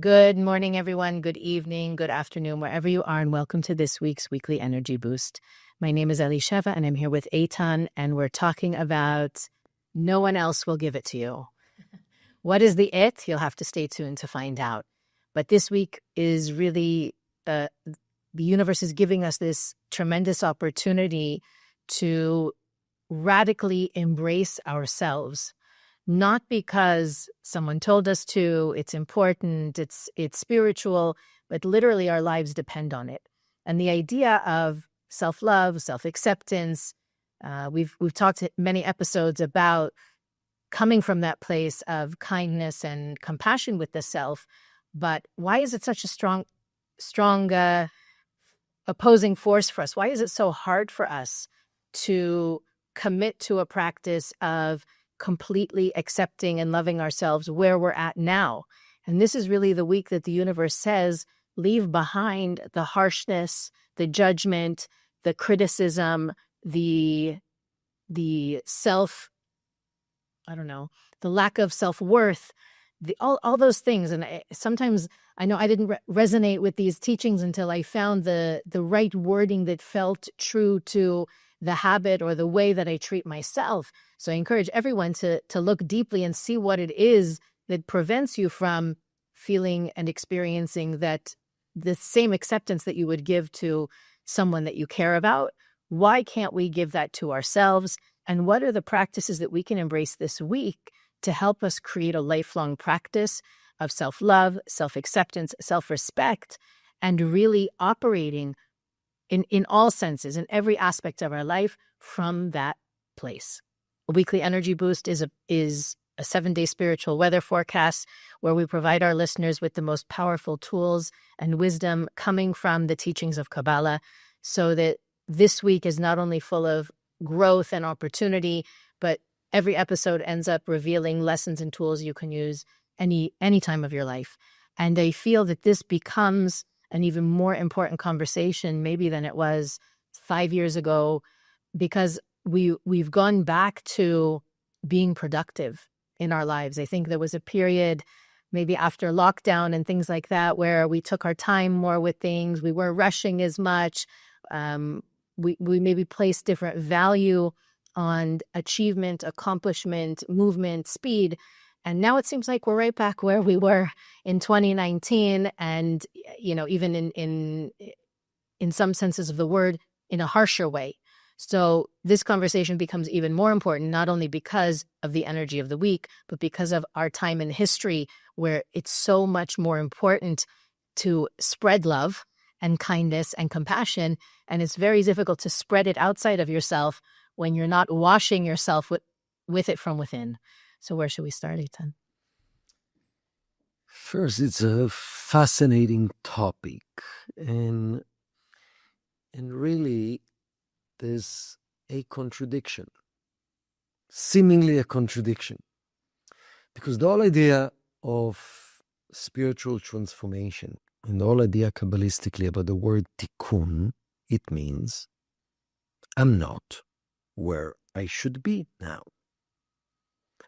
Good morning, everyone. Good evening, good afternoon, wherever you are, and welcome to this week's Weekly Energy Boost. My name is Elisheva, and I'm here with Eitan, and we're talking about no one else will give it to you. What is the it? You'll have to stay tuned to find out. But this week is really, the universe is giving us this tremendous opportunity to radically embrace ourselves. Not because someone told us to, it's important, it's spiritual, but literally our lives depend on it. And the idea of self-love, self-acceptance, we've talked many episodes about coming from that place of kindness and compassion with the self. But why is it such a strong opposing force for us? Why is it so hard for us to commit to a practice of completely accepting and loving ourselves where we're at now? And this is really the week that the universe says, leave behind the harshness, the judgment, the criticism, the self, the lack of self-worth, all those things. And sometimes I know I didn't resonate with these teachings until I found the right wording that felt true to the habit or the way that I treat myself. So I encourage everyone to look deeply and see what it is that prevents you from feeling and experiencing that the same acceptance that you would give to someone that you care about. Why can't we give that to ourselves? And what are the practices that we can embrace this week to help us create a lifelong practice of self-love, self-acceptance, self-respect, and really operating in all senses, in every aspect of our life from that place? A Weekly Energy Boost is a 7-day spiritual weather forecast where we provide our listeners with the most powerful tools and wisdom coming from the teachings of Kabbalah, so that this week is not only full of growth and opportunity, but every episode ends up revealing lessons and tools you can use any time of your life. And I feel that this becomes an even more important conversation maybe than it was 5 years ago, because we've gone back to being productive in our lives. I think there was a period maybe after lockdown and things like that where we took our time more with things. We weren't rushing as much. We maybe placed different value on achievement, accomplishment, movement, speed. And now it seems like we're right back where we were in 2019, and even in some senses of the word, in a harsher way. So this conversation becomes even more important, not only because of the energy of the week, but because of our time in history where it's so much more important to spread love and kindness and compassion. And it's very difficult to spread it outside of yourself when you're not washing yourself with it from within. So where should we start, Eitan? First, it's a fascinating topic. And really, there's a contradiction, seemingly a contradiction. Because the whole idea of spiritual transformation and the whole idea Kabbalistically about the word tikkun, it means I'm not where I should be now.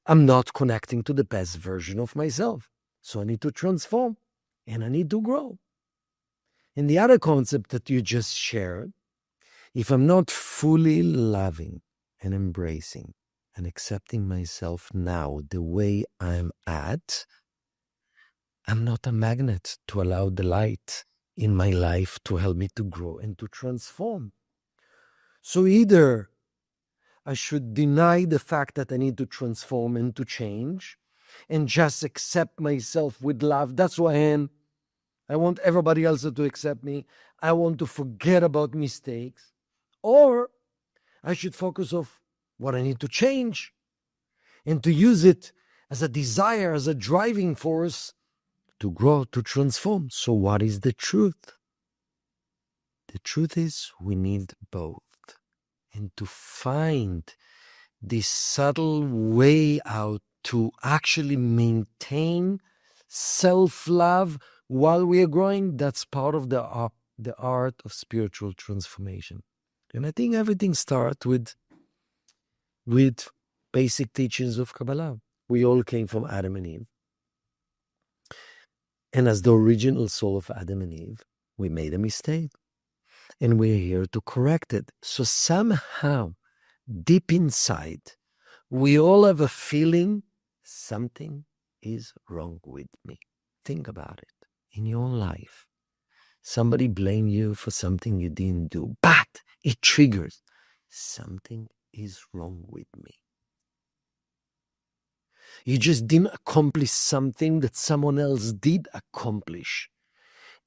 I'm not connecting to the best version of myself. So I need to transform and I need to grow. And the other concept that you just shared, if I'm not fully loving and embracing and accepting myself now the way I'm at, I'm not a magnet to allow the light in my life to help me to grow and to transform. So either I should deny the fact that I need to transform and to change and just accept myself with love. That's who I am. I want everybody else to accept me. I want to forget about mistakes. Or I should focus on what I need to change and to use it as a desire, as a driving force to grow, to transform. So what is the truth? The truth is we need both. And to find this subtle way out to actually maintain self-love while we are growing, that's part of the art of spiritual transformation. And I think everything starts with basic teachings of Kabbalah. We all came from Adam and Eve. And as the original soul of Adam and Eve, we made a mistake. And we're here to correct it. So somehow, deep inside, we all have a feeling something is wrong with me. Think about it. In your life, somebody blame you for something you didn't do, but it triggers. Something is wrong with me. You just didn't accomplish something that someone else did accomplish.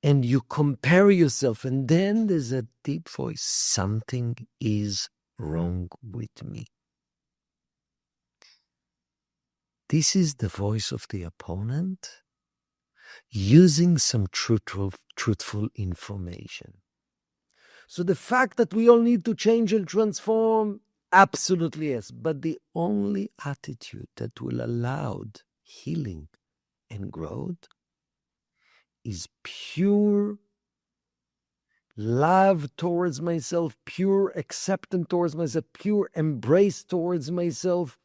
And you compare yourself, and then there's a deep voice. Something is wrong with me. This is the voice of the opponent using some truthful information. So the fact that we all need to change and transform, absolutely yes. But the only attitude that will allow healing and growth is pure love towards myself, pure acceptance towards myself, pure embrace towards myself,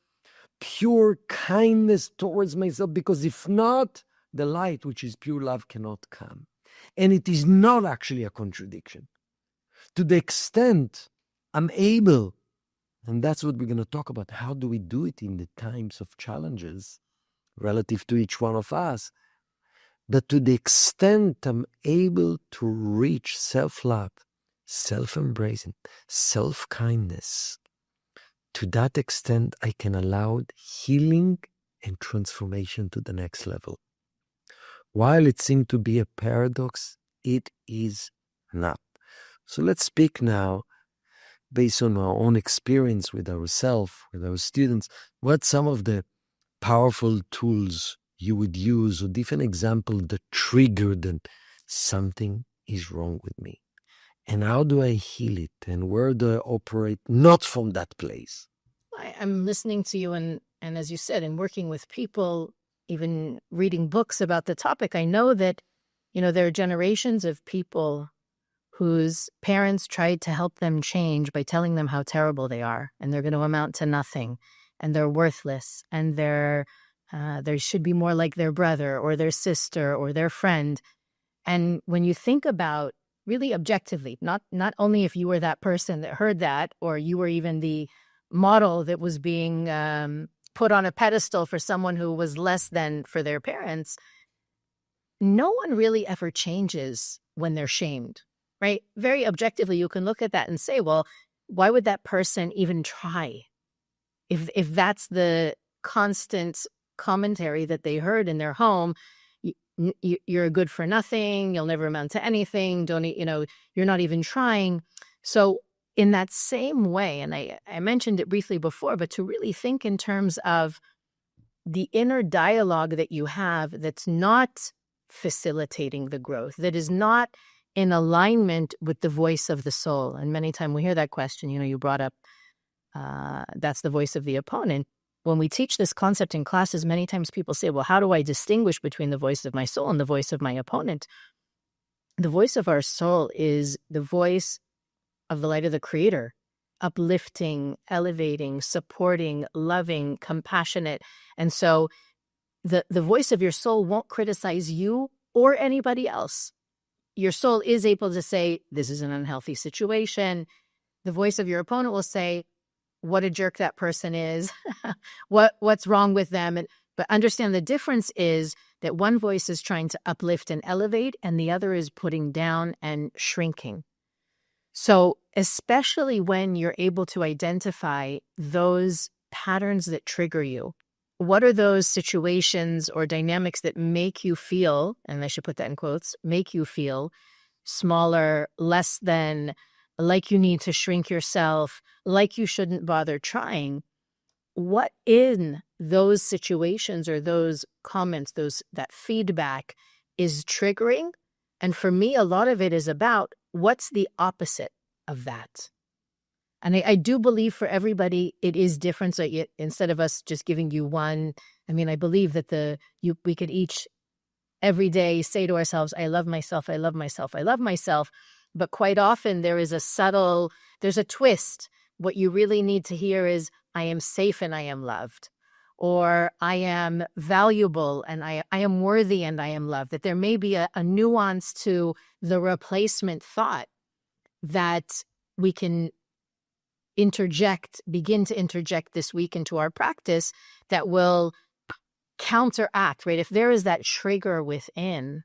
pure kindness towards myself. Because if not, the light, which is pure love, cannot come. And it is not actually a contradiction. To the extent I'm able, and that's what we're going to talk about, how do we do it in the times of challenges relative to each one of us? But to the extent I'm able to reach self-love, self-embracing, self-kindness, to that extent I can allow healing and transformation to the next level. While it seemed to be a paradox, it is not. So let's speak now, based on our own experience with ourselves, with our students, what some of the powerful tools you would use, or different examples that triggered and something is wrong with me. And how do I heal it? And where do I operate not from that place? I'm listening to you, and as you said, in working with people, even reading books about the topic, I know that, there are generations of people whose parents tried to help them change by telling them how terrible they are, and they're going to amount to nothing, and they're worthless, and they should be more like their brother or their sister or their friend. And when you think about really objectively, not only if you were that person that heard that, or you were even the model that was being put on a pedestal for someone who was less than for their parents, no one really ever changes when they're shamed, right? Very objectively, you can look at that and say, well, why would that person even try? If that's the constant commentary that they heard in their home, you're good for nothing, you'll never amount to anything, you're not even trying. So in that same way, and I mentioned it briefly before, but to really think in terms of the inner dialogue that you have that's not facilitating the growth, that is not in alignment with the voice of the soul. And many times we hear that question, you brought up, that's the voice of the opponent. When we teach this concept in classes, many times people say, well, how do I distinguish between the voice of my soul and the voice of my opponent? The voice of our soul is the voice of the light of the Creator, uplifting, elevating, supporting, loving, compassionate. And so the voice of your soul won't criticize you or anybody else. Your soul is able to say, this is an unhealthy situation. The voice of your opponent will say, what a jerk that person is, what's wrong with them. But understand the difference is that one voice is trying to uplift and elevate, and the other is putting down and shrinking. So especially when you're able to identify those patterns that trigger you, what are those situations or dynamics that make you feel, and I should put that in quotes, make you feel smaller, less than, like you need to shrink yourself, like you shouldn't bother trying? What in those situations or those comments, that feedback is triggering? And for me, a lot of it is about what's the opposite of that. And I do believe for everybody, it is different. So instead of us just giving you one, I believe that we could each every day say to ourselves, I love myself, I love myself, I love myself. But quite often there's a twist. What you really need to hear is, I am safe and I am loved. or I am valuable and I am worthy and I am loved, that there may be a nuance to the replacement thought that we can begin to interject this week into our practice that will counteract, right? If there is that trigger within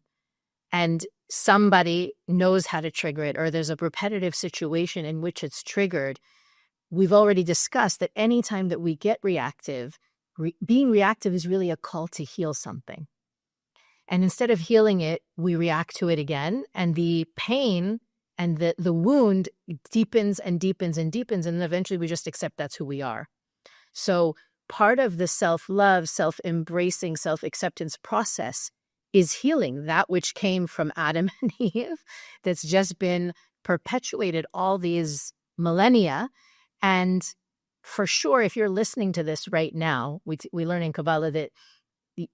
and somebody knows how to trigger it, or there's a repetitive situation in which it's triggered, we've already discussed that anytime that we get reactive, being reactive is really a call to heal something. And instead of healing it, we react to it again, and the pain and the wound deepens and deepens and deepens, and eventually we just accept that's who we are. So part of the self-love, self-embracing, self-acceptance process is healing that which came from Adam and Eve, that's just been perpetuated all these millennia. And for sure, if you're listening to this right now, we learn in Kabbalah that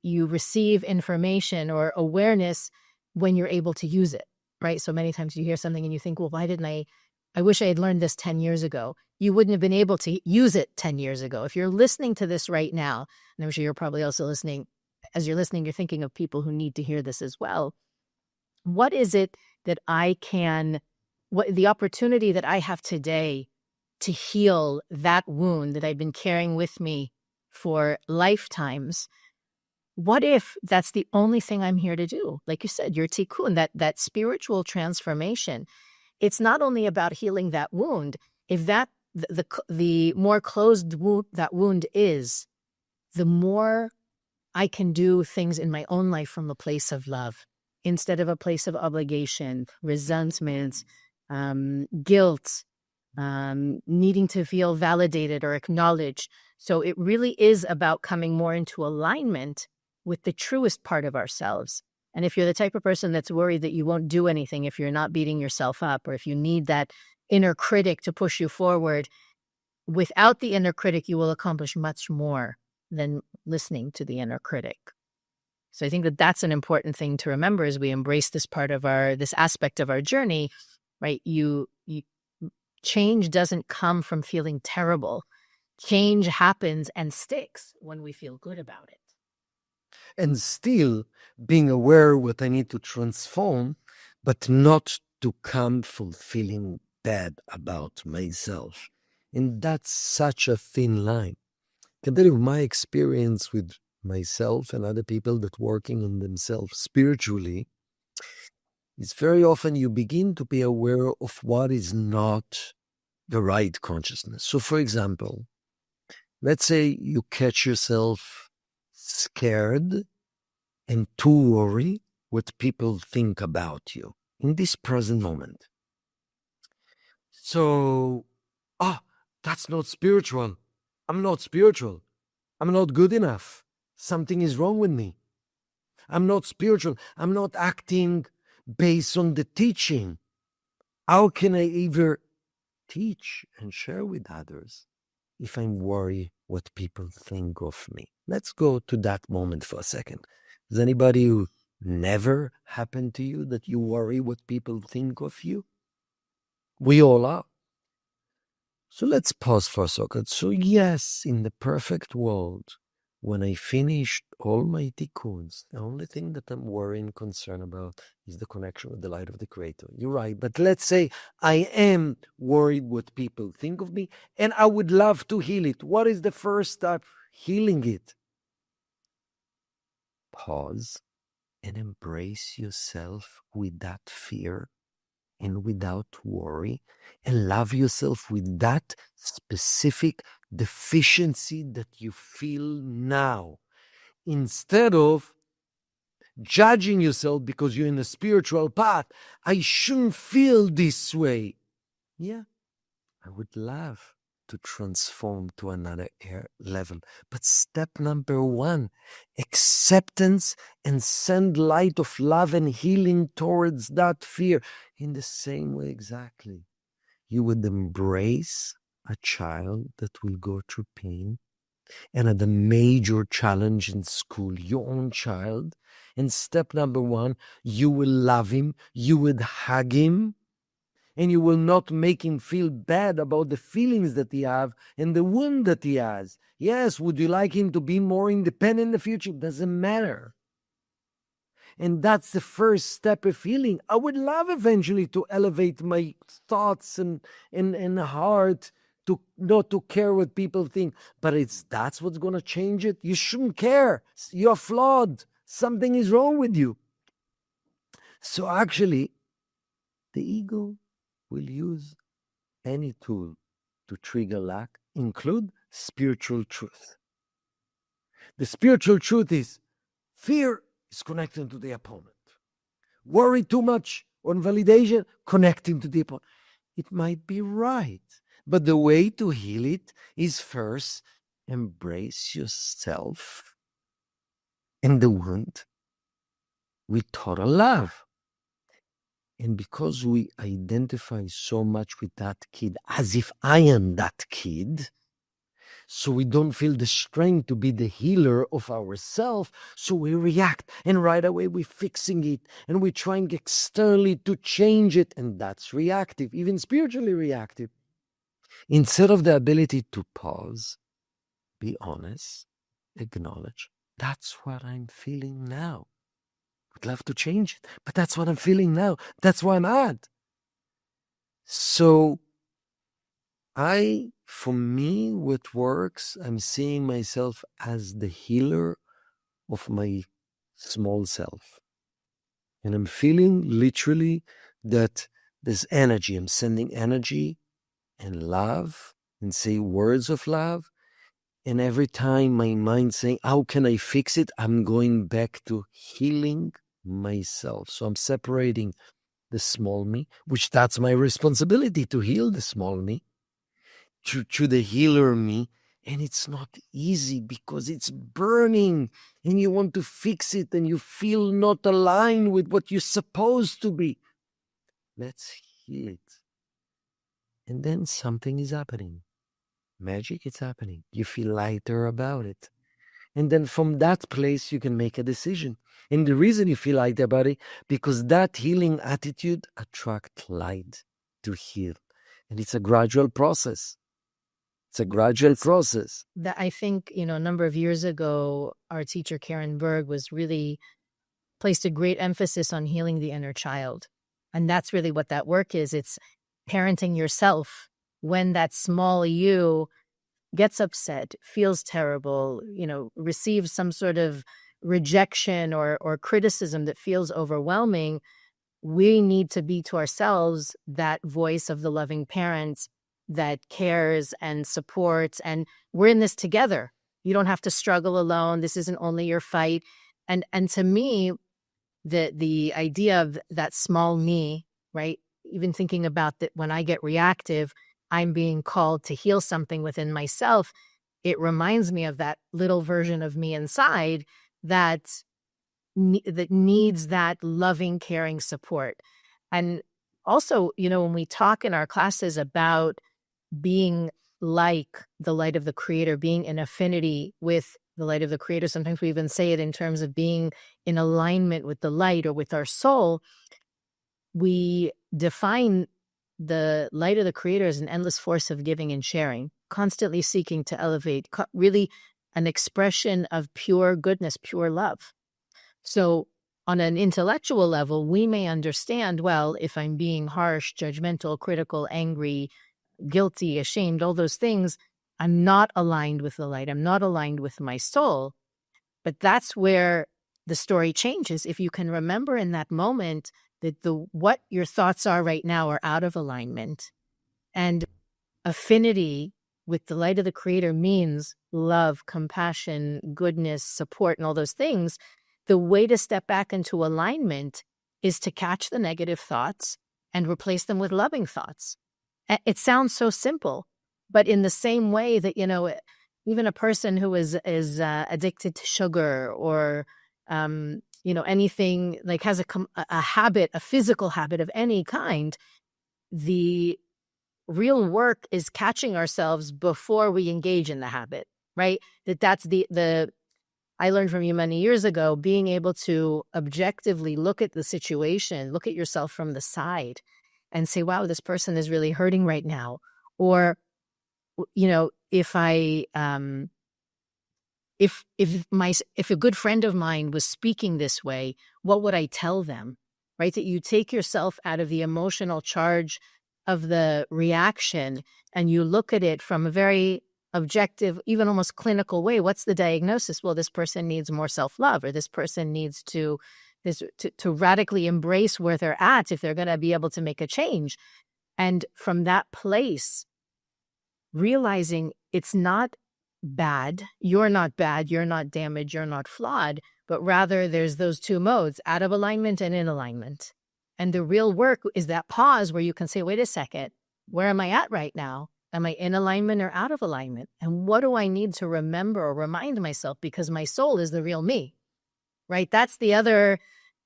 you receive information or awareness when you're able to use it, right? So many times you hear something and you think, well, why didn't I wish I had learned this 10 years ago. You wouldn't have been able to use it 10 years ago. If you're listening to this right now, and I'm sure you're probably also listening, as you're listening, you're thinking of people who need to hear this as well. What is it that what the opportunity that I have today to heal that wound that I've been carrying with me for lifetimes? What if that's the only thing I'm here to do? Like you said, your tikkun, that spiritual transformation. It's not only about healing that wound. If the more closed that wound is, the more I can do things in my own life from a place of love instead of a place of obligation, resentment, guilt, needing to feel validated or acknowledged. So it really is about coming more into alignment with the truest part of ourselves. And if you're the type of person that's worried that you won't do anything if you're not beating yourself up, or if you need that inner critic to push you forward, without the inner critic, you will accomplish much more than listening to the inner critic. So I think that that's an important thing to remember as we embrace this this aspect of our journey, right? Change doesn't come from feeling terrible. Change happens and sticks when we feel good about it. And still being aware what I need to transform, but not to come from feeling bad about myself. And that's such a thin line. I can tell you my experience with myself and other people that working on themselves spiritually is very often you begin to be aware of what is not the right consciousness. So for example, let's say you catch yourself scared and too worried what people think about you in this present moment. So, that's not spiritual. I'm not spiritual. I'm not good enough. Something is wrong with me. I'm not spiritual. I'm not acting based on the teaching. How can I ever teach and share with others if I'm worried what people think of me? Let's go to that moment for a second. Does anybody who never happened to you that you worry what people think of you? We all are. So let's pause for a second. So yes, in the perfect world, when I finished all my tikkuns, the only thing that I'm worried and concerned about is the connection with the light of the Creator. You're right. But let's say I am worried what people think of me, and I would love to heal it. What is the first step? Healing it. Pause and embrace yourself with that fear and without worry, and love yourself with that specific deficiency that you feel now, instead of judging yourself because you're in a spiritual path. I shouldn't feel this way. Yeah, I would love to transform to another level. But step number one, acceptance, and send light of love and healing towards that fear. In the same way, exactly, you would embrace a child that will go through pain and had a major challenge in school, your own child. And step number one, you will love him, you would hug him, And you will not make him feel bad about the feelings that he have and the wound that he has. Yes, would you like him to be more independent in the future? Doesn't matter. And that's the first step of healing. I would love eventually to elevate my thoughts and heart to not to care what people think. But that's what's going to change it. You shouldn't care. You're flawed. Something is wrong with you. So actually, the ego will use any tool to trigger lack, include spiritual truth. The spiritual truth is fear is connecting to the opponent. Worry too much on validation, connecting to the opponent. It might be right, but the way to heal it is first embrace yourself and the wound with total love. And because we identify so much with that kid, as if I am that kid, so we don't feel the strength to be the healer of ourselves, so we react, and right away we're fixing it, and we're trying externally to change it, and that's reactive, even spiritually reactive. Instead of the ability to pause, be honest, acknowledge, that's what I'm feeling now. I'd love to change it, but that's what I'm feeling now. That's where I'm at. So for me, what works, I'm seeing myself as the healer of my small self. And I'm feeling literally that there's energy. I'm sending energy and love and say words of love. And every time my mind's saying, how can I fix it? I'm going back to healing myself. So I'm separating the small me, which that's my responsibility to heal the small me, to the healer me. And it's not easy because it's burning and you want to fix it and you feel not aligned with what you're supposed to be. Let's heal it. And then something is happening. Magic is happening. You feel lighter about it. And then from that place, you can make a decision. And the reason you feel light about it, because that healing attitude attracts light to heal. And it's a gradual process. It's a gradual process. That I think, a number of years ago, our teacher, Karen Berg, was really placed a great emphasis on healing the inner child. And that's really what that work is. It's parenting yourself when that small you gets upset, feels terrible, receives some sort of rejection or criticism that feels overwhelming. We need to be to ourselves that voice of the loving parent that cares and supports, and we're in this together. You don't have to struggle alone. This isn't only your fight. And to me, the idea of that small me, right? Even thinking about that when I get reactive, I'm being called to heal something within myself. It reminds me of that little version of me inside that needs that loving, caring support. And also, when we talk in our classes about being like the light of the Creator, being in affinity with the light of the Creator, sometimes we even say it in terms of being in alignment with the light or with our soul. We define the light of the Creator as an endless force of giving and sharing, constantly seeking to elevate, really an expression of pure goodness, pure love. So on an intellectual level, we may understand, well, if I'm being harsh, judgmental, critical, angry, guilty, ashamed, all those things, I'm not aligned with the light. I'm not aligned with my soul. But that's where the story changes. If you can remember in that moment that what your thoughts are right now are out of alignment, and affinity with the light of the Creator means love, compassion, goodness, support, and all those things, the way to step back into alignment is to catch the negative thoughts and replace them with loving thoughts. It sounds so simple, but in the same way that, even a person who is addicted to sugar or, anything like has a habit, a physical habit of any kind, the real work is catching ourselves before we engage in the habit, right? That's the I learned from you many years ago, being able to objectively look at the situation, look at yourself from the side and say, wow, this person is really hurting right now. Or, you know, if I, if a good friend of mine was speaking this way, what would I tell them? Right? That you take yourself out of the emotional charge of the reaction and you look at it from a very objective, even almost clinical way. What's the diagnosis? Well, this person needs more self-love, or this person needs to radically embrace where they're at if they're going to be able to make a change. And from that place, realizing it's not bad, you're not damaged, you're not flawed, but rather there's those two modes, out of alignment and in alignment. And the real work is that pause where you can say, wait a second, where am I at right now? Am I in alignment or out of alignment? And what do I need to remember or remind myself? Because my soul is the real me, right? That's the other,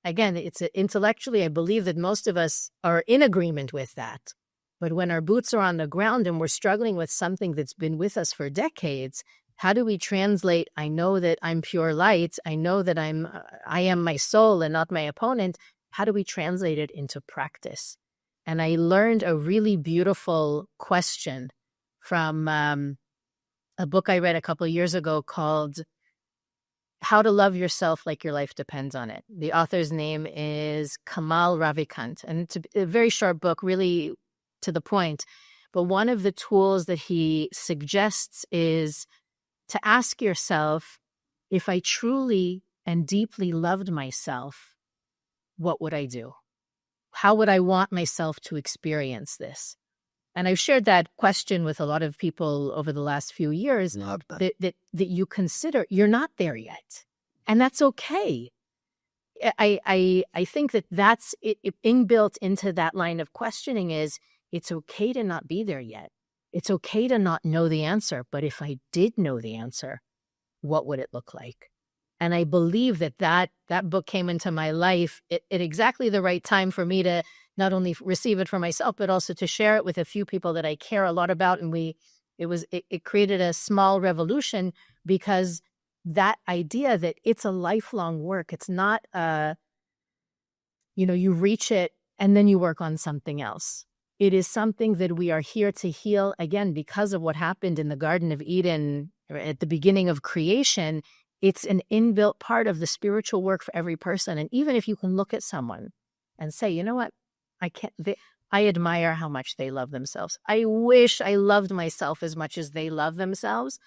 again, it's intellectually, I believe that most of us are in agreement with that. But when our boots are on the ground and we're struggling with something that's been with us for decades, how do we translate, I know that I'm pure light, I know that I am my soul and not my opponent. How do we translate it into practice? And I learned a really beautiful question from a book I read a couple of years ago called How to Love Yourself Like Your Life Depends on It. The author's name is Kamal Ravikant. And it's a very short book, really to the point. But one of the tools that he suggests is to ask yourself, if I truly and deeply loved myself, what would I do? How would I want myself to experience this? And I've shared that question with a lot of people over the last few years, that you consider you're not there yet. And that's okay. I think that's it inbuilt into that line of questioning is, it's okay to not be there yet. It's okay to not know the answer. But if I did know the answer, what would it look like? And I believe that book came into my life at exactly the right time for me to not only receive it for myself, but also to share it with a few people that I care a lot about. And it created a small revolution, because that idea that it's a lifelong work, it's not, you reach it and then you work on something else. It is something that we are here to heal, again, because of what happened in the Garden of Eden at the beginning of creation. It's an inbuilt part of the spiritual work for every person. And even if you can look at someone and say, you know what, I admire how much they love themselves. I wish I loved myself as much as they love themselves.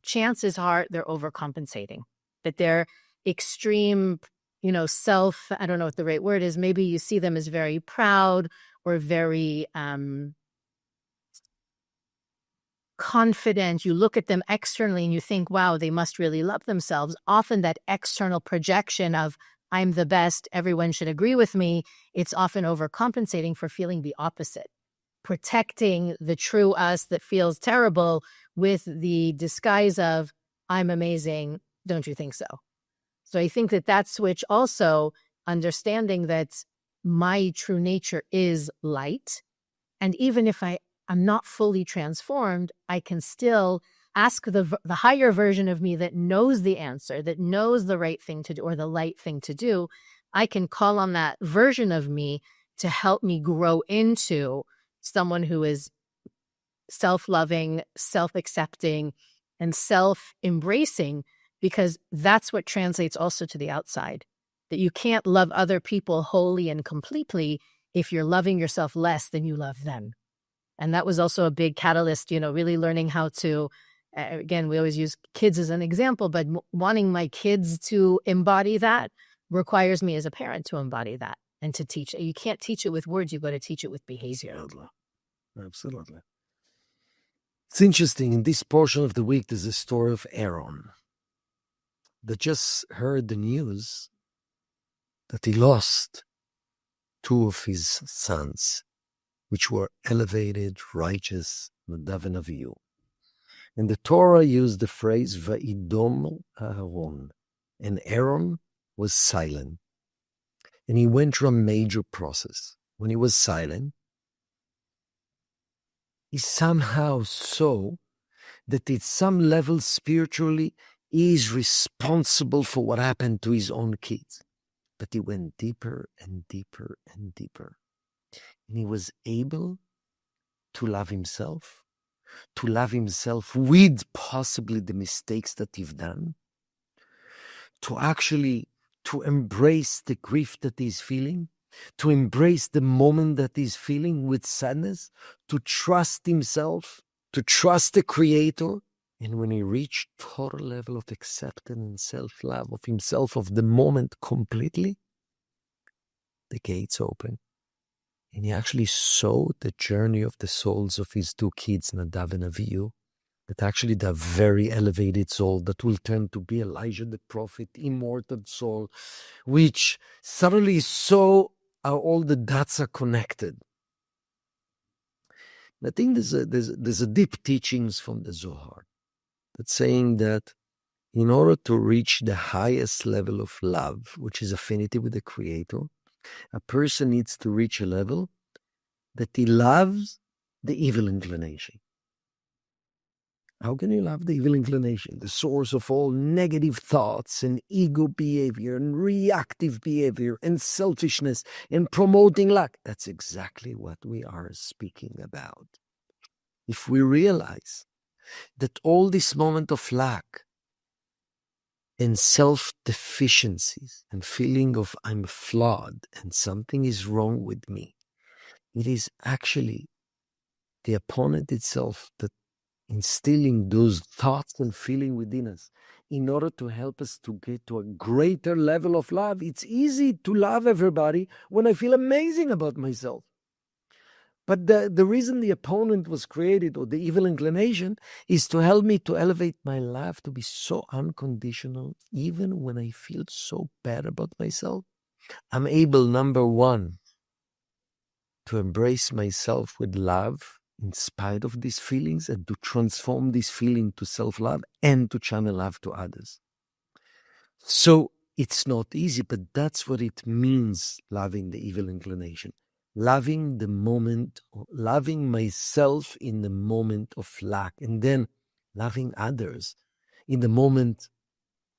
Chances are they're overcompensating, that they're extreme, I don't know what the right word is. Maybe you see them as very proud or very confident. You look at them externally and you think, wow, they must really love themselves. Often that external projection of, I'm the best, everyone should agree with me, it's often overcompensating for feeling the opposite, protecting the true us that feels terrible with the disguise of, I'm amazing, don't you think so? So I think that switch also, understanding that my true nature is light. And even if I'm not fully transformed, I can still ask the higher version of me that knows the answer, that knows the right thing to do or the light thing to do. I can call on that version of me to help me grow into someone who is self-loving, self-accepting, and self-embracing, because that's what translates also to the outside. That you can't love other people wholly and completely if you're loving yourself less than you love them. And that was also a big catalyst, really learning how to, again, we always use kids as an example, but wanting my kids to embody that requires me as a parent to embody that and to teach it. You can't teach it with words, you've got to teach it with behavior. Absolutely. It's interesting, in this portion of the week, there's a story of Aaron that just heard the news that he lost two of his sons, which were elevated, righteous, Nadav and Avihu. And the Torah used the phrase, Va'idom Aaron, and Aaron was silent. And he went through a major process. When he was silent, he somehow saw that at some level spiritually, he is responsible for what happened to his own kids. But he went deeper and deeper and deeper. And he was able to love himself with possibly the mistakes that he's done, to embrace the grief that he's feeling, to embrace the moment that he's feeling with sadness, to trust himself, to trust the Creator. And when he reached total level of acceptance and self-love of himself, of the moment completely, the gates open. And he actually saw the journey of the souls of his two kids, Nadav and Avihu, that actually the very elevated soul that will turn to be Elijah the prophet, immortal soul, which suddenly saw how all the dots are connected. I think there's a deep teachings from the Zohar that's saying that in order to reach the highest level of love, which is affinity with the Creator, a person needs to reach a level that he loves the evil inclination. How can you love the evil inclination? The source of all negative thoughts and ego behavior and reactive behavior and selfishness and promoting lack. That's exactly what we are speaking about. If we realize that all this moment of lack and self-deficiencies and feeling of I'm flawed and something is wrong with me, it is actually the opponent itself that instilling those thoughts and feeling within us in order to help us to get to a greater level of love. It's easy to love everybody when I feel amazing about myself. But the reason the opponent was created, or the evil inclination, is to help me to elevate my love to be so unconditional, even when I feel so bad about myself. I'm able, number one, to embrace myself with love in spite of these feelings, and to transform this feeling to self-love and to channel love to others. So it's not easy, but that's what it means, loving the evil inclination. Loving the moment, loving myself in the moment of lack, and then loving others in the moment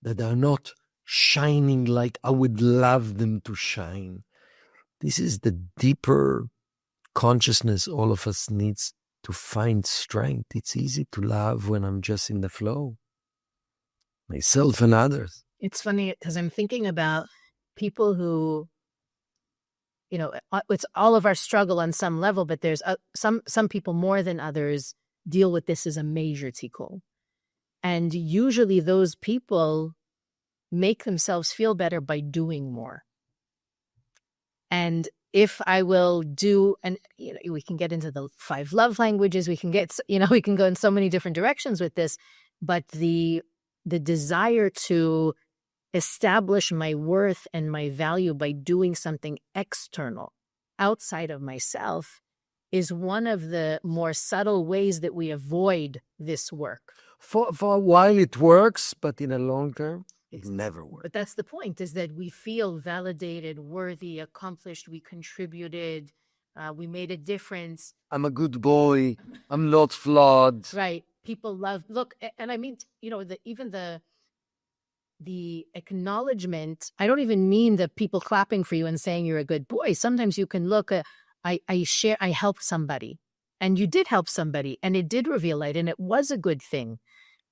that are not shining like I would love them to shine. This is the deeper consciousness all of us needs to find strength. It's easy to love when I'm just in the flow, myself and others. It's funny because I'm thinking about people who, it's all of our struggle on some level, but there's some people more than others deal with this as a major tikkun. And usually those people make themselves feel better by doing more. And if I will do, and we can get into the 5 love languages, we can get, we can go in so many different directions with this, but the desire to establish my worth and my value by doing something external outside of myself is one of the more subtle ways that we avoid this work. For a while it works, but in a long term, it never works. But that's the point, is that we feel validated, worthy, accomplished, we contributed, we made a difference. I'm a good boy. I'm not flawed. Right. People love, look, and I mean, even the acknowledgement, I don't even mean the people clapping for you and saying you're a good boy. Sometimes you can look at, I helped somebody, and you did help somebody, and it did reveal light, and it was a good thing.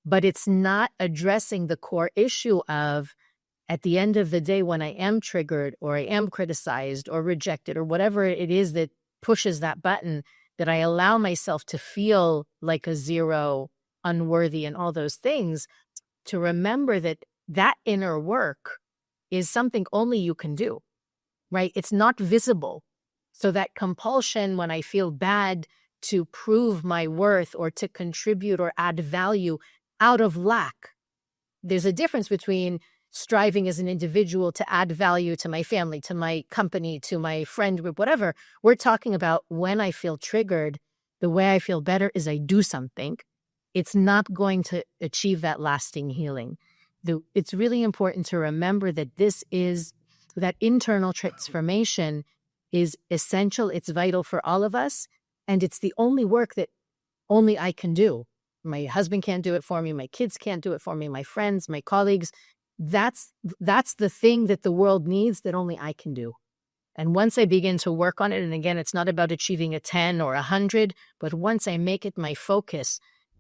But it's not addressing the core issue of, at the end of the day, when I am triggered or I am criticized or rejected or whatever it is that pushes that button, that I allow myself to feel like a zero, unworthy, and all those things, to remember that inner work is something only you can do, right? It's not visible. So that compulsion when I feel bad to prove my worth or to contribute or add value out of lack. There's a difference between striving as an individual to add value to my family, to my company, to my friend group, whatever. We're talking about when I feel triggered, the way I feel better is I do something. It's not going to achieve that lasting healing. It's really important to remember that that internal transformation is essential. It's vital for all of us. And it's the only work that only I can do. My husband can't do it for me. My kids can't do it for me. My friends, my colleagues. That's the thing that the world needs that only I can do. And once I begin to work on it, and again, it's not about achieving a 10 or 100, but once I make it my focus,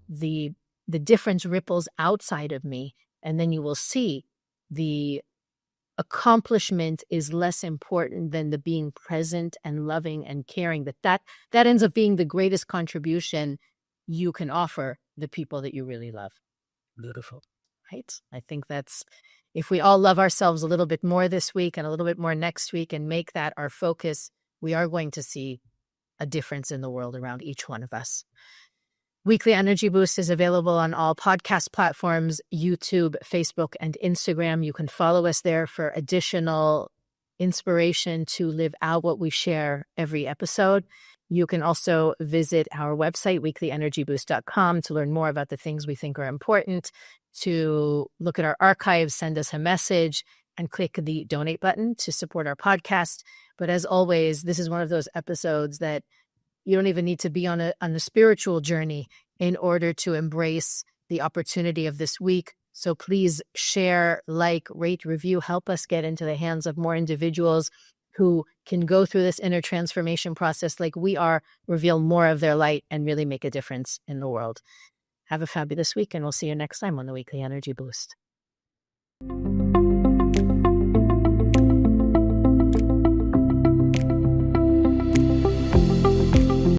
the difference ripples outside of me. And then you will see the accomplishment is less important than the being present and loving and caring. That ends up being the greatest contribution you can offer the people that you really love. Beautiful. Right? I think that's, if we all love ourselves a little bit more this week and a little bit more next week and make that our focus, we are going to see a difference in the world around each one of us. Weekly Energy Boost is available on all podcast platforms, YouTube, Facebook, and Instagram. You can follow us there for additional inspiration to live out what we share every episode. You can also visit our website, weeklyenergyboost.com, to learn more about the things we think are important, to look at our archives, send us a message, and click the donate button to support our podcast. But as always, this is one of those episodes that you don't even need to be on a spiritual journey in order to embrace the opportunity of this week. So please share, like, rate, review, help us get into the hands of more individuals who can go through this inner transformation process like we are, reveal more of their light, and really make a difference in the world. Have a fabulous week, and we'll see you next time on the Weekly Energy Boost.